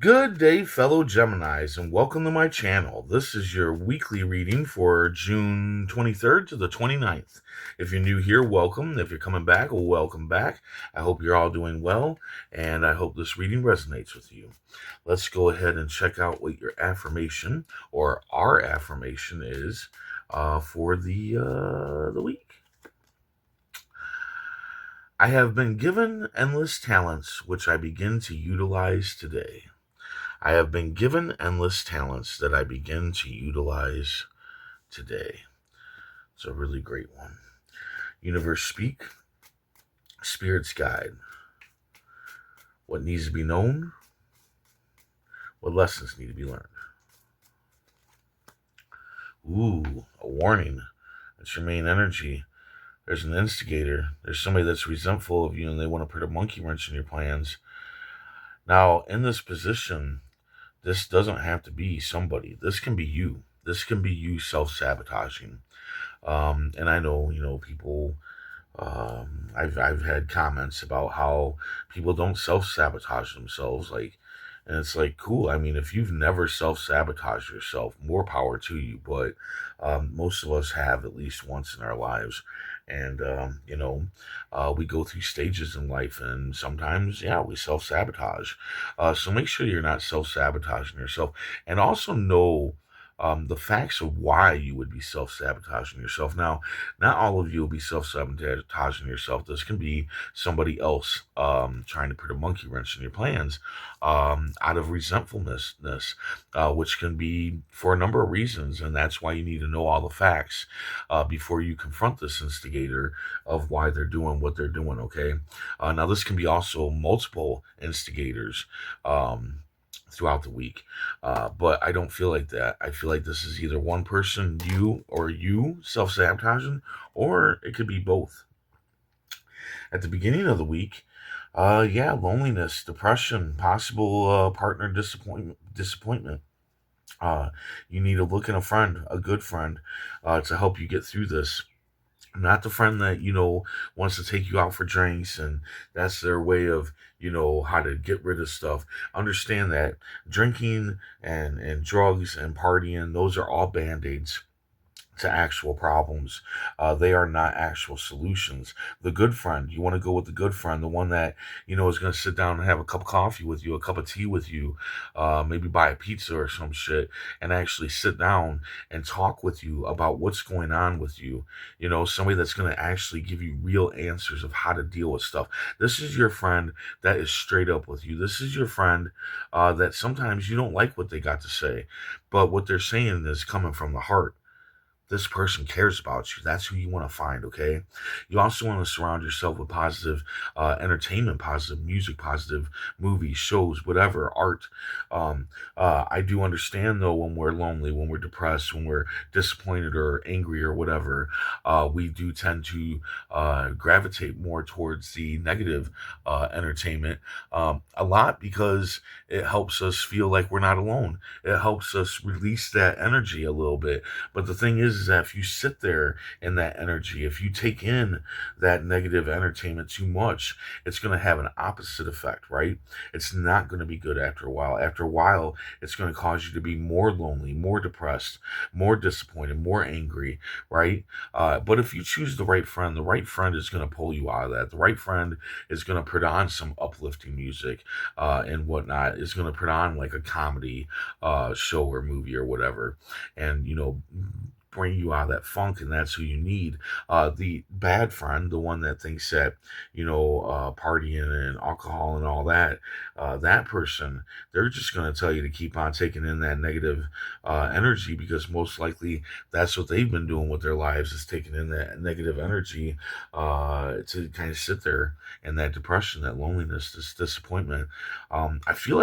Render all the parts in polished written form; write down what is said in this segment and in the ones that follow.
Good day, fellow Geminis, and welcome to my channel. This is your weekly reading for June 23rd to the 29th. If you're new here, welcome. If you're coming back, welcome back. I hope you're all doing well, and I hope this reading resonates with you. Let's go ahead and check out what your affirmation, or our affirmation, is for the week. I have been given endless talents, which I begin to utilize today. I have been given endless talents that I begin to utilize today. It's a really great one. Universe speak, spirits guide. What needs to be known? What lessons need to be learned? Ooh, a warning. That's your main energy. There's an instigator. There's somebody that's resentful of you and they want to put a monkey wrench in your plans. Now, in this position, this doesn't have to be somebody. This can be you. This can be you self-sabotaging. And I know, people, I've had comments about how people don't self-sabotage themselves. And it's like, cool. I mean, if you've never self-sabotaged yourself, more power to you. But most of us have at least once in our lives. And, we go through stages in life, and sometimes, yeah, we self-sabotage. So make sure you're not self-sabotaging yourself. And also know the facts of why you would be self-sabotaging yourself. Now, not all of you will be self-sabotaging yourself. This can be somebody else trying to put a monkey wrench in your plans out of resentfulness, which can be for a number of reasons, and that's why you need to know all the facts before you confront this instigator of why they're doing what they're doing, okay? Now, this can be also multiple instigators. Throughout the week. But I don't feel like that. I feel like this is either one person, you self-sabotaging, or it could be both. At the beginning of the week, loneliness, depression, possible partner disappointment. You need to look in a friend, a good friend, to help you get through this. Not the friend that, wants to take you out for drinks and that's their way of, how to get rid of stuff. Understand that drinking and drugs and partying, those are all band-aids to actual problems. They are not actual solutions. The good friend, you want to go with the good friend, the one that, is going to sit down and have a cup of coffee with you, a cup of tea with you, maybe buy a pizza or some shit, and actually sit down and talk with you about what's going on with you. Somebody that's going to actually give you real answers of how to deal with stuff. This is your friend that is straight up with you. This is your friend that sometimes you don't like what they got to say, but what they're saying is coming from the heart. This person cares about you. That's who you want to find, okay? You also want to surround yourself with positive entertainment, positive music, positive movies, shows, whatever, art. I do understand, though, when we're lonely, when we're depressed, when we're disappointed or angry or whatever, we do tend to gravitate more towards the negative entertainment a lot because it helps us feel like we're not alone. It helps us release that energy a little bit. But the thing is that if you sit there in that energy, if you take in that negative entertainment too much, it's going to have an opposite effect, right? It's not going to be good after a while. After a while, it's going to cause you to be more lonely, more depressed, more disappointed, more angry, right? But if you choose the right friend is going to pull you out of that. The right friend is going to put on some uplifting music and whatnot. Is going to put on like a comedy show or movie or whatever, and bring you out of that funk, and that's who you need. The bad friend, the one that thinks that, partying and alcohol and all that, that person, they're just going to tell you to keep on taking in that negative energy because most likely that's what they've been doing with their lives is taking in that negative energy to kind of sit there in that depression, that loneliness, this disappointment. I feel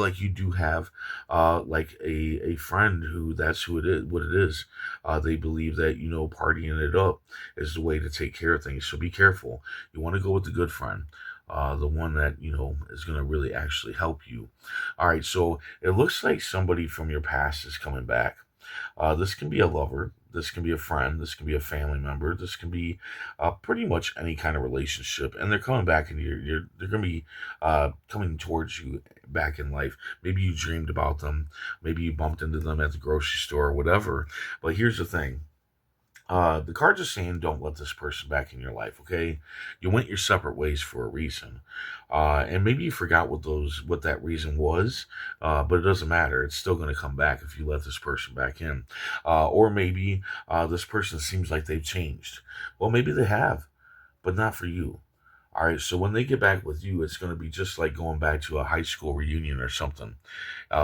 like you do have like a friend who that's who it is, what it is. They believe that, partying it up is the way to take care of things. So be careful. You want to go with the good friend. The one that, is going to really actually help you. All right, so it looks like somebody from your past is coming back. This can be a lover. This can be a friend. This can be a family member. This can be pretty much any kind of relationship. And they're coming back into they're going to be coming towards you back in life. Maybe you dreamed about them. Maybe you bumped into them at the grocery store or whatever. But here's the thing. The cards are saying don't let this person back in your life, okay? You went your separate ways for a reason. And maybe you forgot what that reason was, but it doesn't matter. It's still going to come back if you let this person back in. Or maybe this person seems like they've changed. Well, maybe they have, but not for you. All right, so when they get back with you, it's going to be just like going back to a high school reunion or something.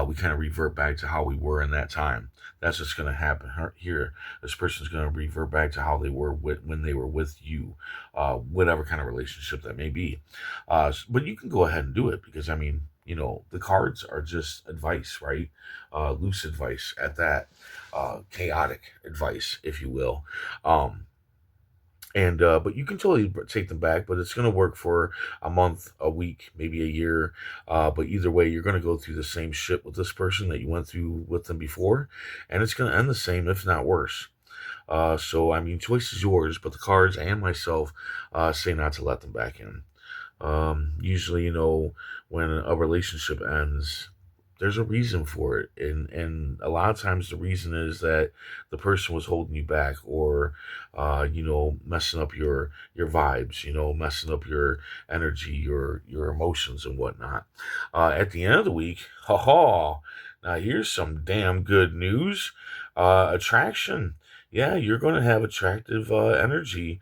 We kind of revert back to how we were in that time. That's what's going to happen here. This person's going to revert back to how they were when they were with you, whatever kind of relationship that may be. But you can go ahead and do it because, I mean, the cards are just advice, right? Loose advice at that, chaotic advice, if you will. Um, and but you can totally take them back, but it's going to work for a month, a week, maybe a year. But either way, you're going to go through the same shit with this person that you went through with them before, and it's going to end the same, if not worse. So I mean, choice is yours, but the cards and myself say not to let them back in. Usually, when a relationship ends, there's a reason for it, and a lot of times the reason is that the person was holding you back, or messing up your vibes, messing up your energy, your emotions and whatnot. At the end of the week, ha ha. Now here's some damn good news. Attraction. Yeah, you're going to have attractive energy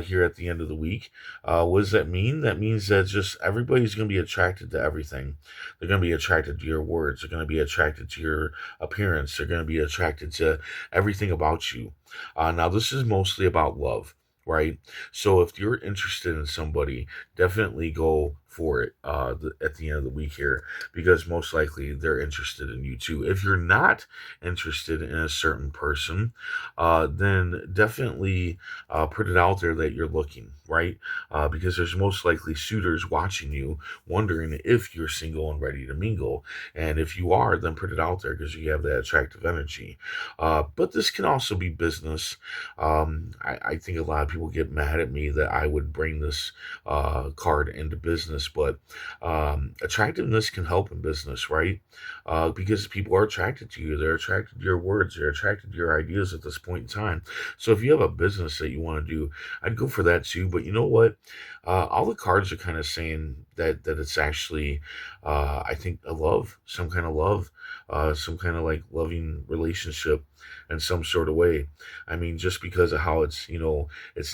here at the end of the week. What does that mean? That means that just everybody's going to be attracted to everything. They're going to be attracted to your words. They're going to be attracted to your appearance. They're going to be attracted to everything about you. Now, this is mostly about love, right? So if you're interested in somebody, definitely go for it at the end of the week here, because most likely they're interested in you too. If you're not interested in a certain person, then definitely put it out there that you're looking, right? Because there's most likely suitors watching you, wondering if you're single and ready to mingle. And if you are, then put it out there because you have that attractive energy. But this can also be business. I think a lot of people get mad at me that I would bring this card into business, but attractiveness can help in business, right? Because people are attracted to you. They're attracted to your words. They're attracted to your ideas at this point in time. So if you have a business that you want to do, I'd go for that too. But you know what? All the cards are kind of saying that it's actually, I think, a love, some kind of love, some kind of like loving relationship in some sort of way. I mean, just because of how it's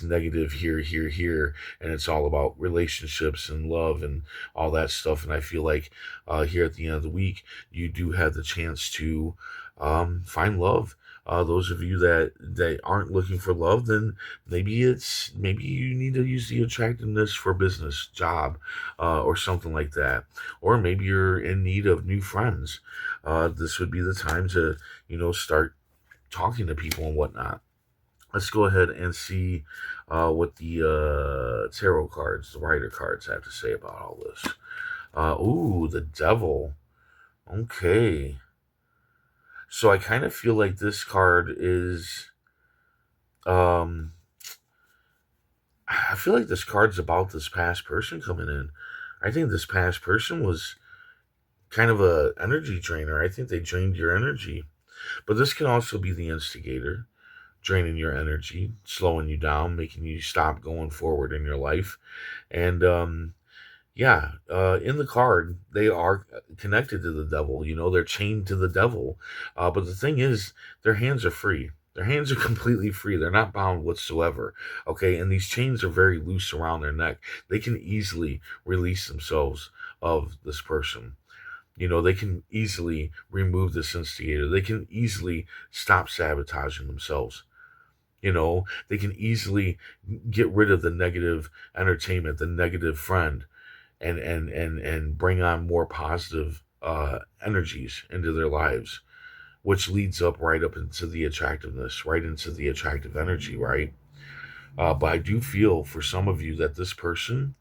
negative here, here, here, and it's all about relationships and love and all that stuff. And I feel like here at the end of the week, you do have the chance to find love. Those of you that aren't looking for love, then maybe you need to use the attractiveness for business, job, or something like that. Or maybe you're in need of new friends. This would be the time to start talking to people and whatnot. Let's go ahead and see what the tarot cards, the rider cards, have to say about all this. Ooh, the devil. Okay. So I kind of feel like this card is. Um, I feel like this card's about this past person coming in. I think this past person was kind of a energy drainer. I think they drained your energy. But this can also be the instigator, draining your energy, slowing you down, making you stop going forward in your life. And yeah, in the card, they are connected to the devil. They're chained to the devil. But the thing is, their hands are free. Their hands are completely free. They're not bound whatsoever. Okay, and these chains are very loose around their neck. They can easily release themselves of this person. They can easily remove this instigator. They can easily stop sabotaging themselves. They can easily get rid of the negative entertainment, the negative friend, and bring on more positive energies into their lives, which leads up right up into the attractiveness, right into the attractive energy, right? But I do feel for some of you that this person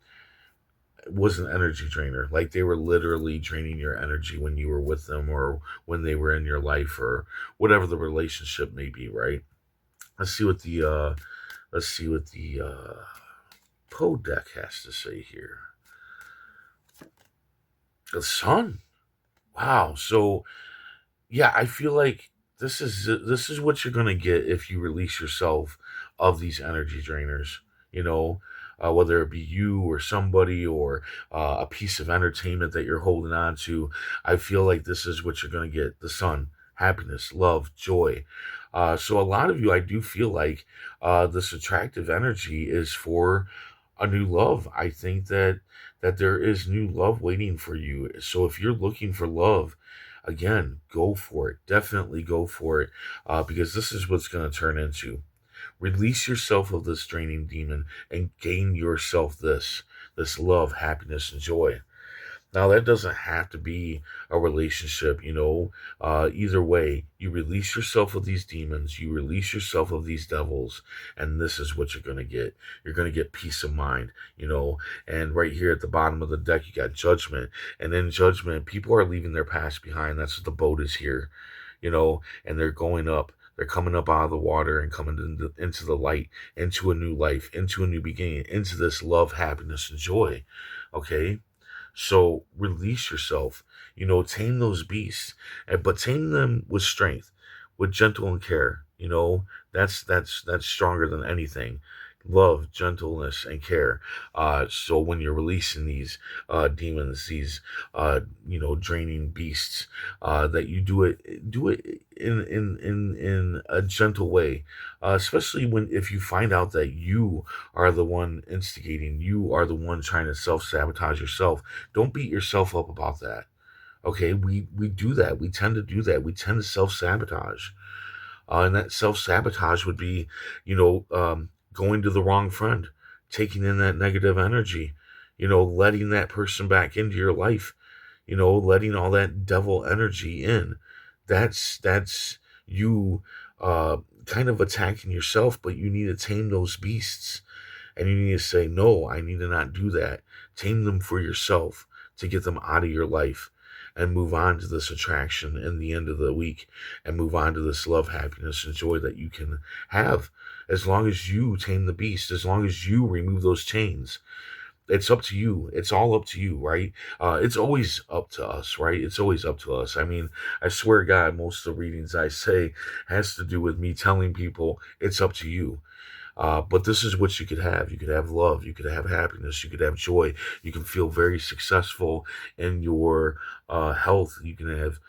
was an energy drainer. Like they were literally draining your energy when you were with them or when they were in your life or whatever the relationship may be, right? Let's see what the Poe deck has to say here. The Sun. Wow. So yeah, I feel like this is what you're gonna get if you release yourself of these energy drainers. You know, whether it be you or somebody or a piece of entertainment that you're holding on to. I feel like this is what you're gonna get: the sun, happiness, love, joy. So a lot of you, I do feel like this attractive energy is for a new love. I think that there is new love waiting for you. So if you're looking for love, again, go for it. Definitely go for it, because this is what's going to turn into. Release yourself of this draining demon and gain yourself this love, happiness, and joy. Now, that doesn't have to be a relationship, you know. Either way, you release yourself of these demons, you release yourself of these devils, and this is what you're going to get. You're going to get peace of mind, you know. And right here at the bottom of the deck, you got judgment. And in judgment, people are leaving their past behind. That's what the boat is here, you know, and they're going up. They're coming up out of the water and coming into the light, into a new life, into a new beginning, into this love, happiness, and joy. Okay, so release yourself, you know, tame those beasts, but tame them with strength, with gentle and care. You know, that's stronger than anything. Love, gentleness, and care. So when you're releasing these demons, these draining beasts, that you do it in a gentle way, especially when if you find out that you are the one instigating, you are the one trying to self sabotage yourself. Don't beat yourself up about that. Okay, we do that. We tend to do that. We tend to self sabotage, and that self sabotage would be, going to the wrong friend, taking in that negative energy, letting that person back into your life, letting all that devil energy in. That's you kind of attacking yourself, but you need to tame those beasts. And you need to say, no, I need to not do that. Tame them for yourself to get them out of your life and move on to this attraction in the end of the week and move on to this love, happiness, and joy that you can have as long as you tame the beast, as long as you remove those chains. It's up to you. It's all up to you, right? It's always up to us, right? It's always up to us. I mean, I swear to God, most of the readings I say has to do with me telling people it's up to you. But this is what you could have. You could have love. You could have happiness. You could have joy. You can feel very successful in your health. You can have,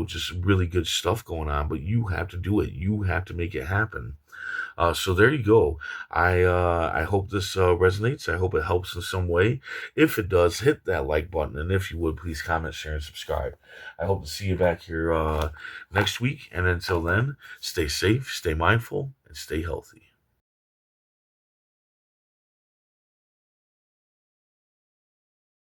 just really good stuff going on. But you have to do it. You have to make it happen. So there you go. I hope this resonates. I hope it helps in some way. If it does, hit that like button, and if you would, please comment, share, and subscribe. I hope to see you back here next week. And until then, stay safe, stay mindful, and stay healthy.